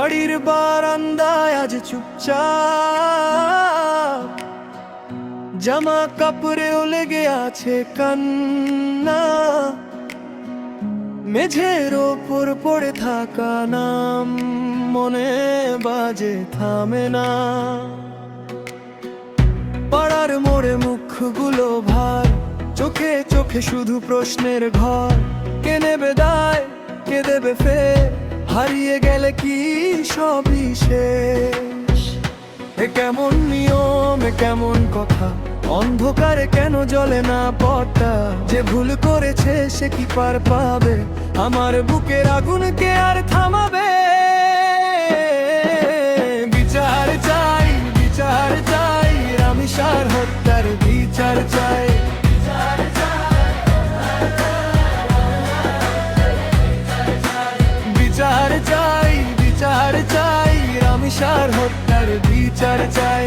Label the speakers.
Speaker 1: বাড়ির বারান্দায় আজ চুপচাপ, জামা কাপড়েও লেগে আছে কান্না, মেঝের ওপর পড়ে থাকা নাম মনে বাজে থামে না। পাড়ার মোড়ে মুখগুলো ভার, চোখে চোখে শুধু প্রশ্নের ঘর। কে নেবে দায়, কে দেবে ফের, হারিয়ে গেলে কি সবই শেষ? এ কেমন নিয়ম, এ কেমন কথা, অন্ধকারে কেন জ্বলে না পথটা? যে ভুল করেছে সে কি পার পাবে, আমার বুকের আগুনকে আর থামাবে? বিচার চাই, বিচার চাই, রামিসার হত্যার বিচার চাই। বিচার চাই, বিচার চাই, রামিসার হত্যার বিচার চাই।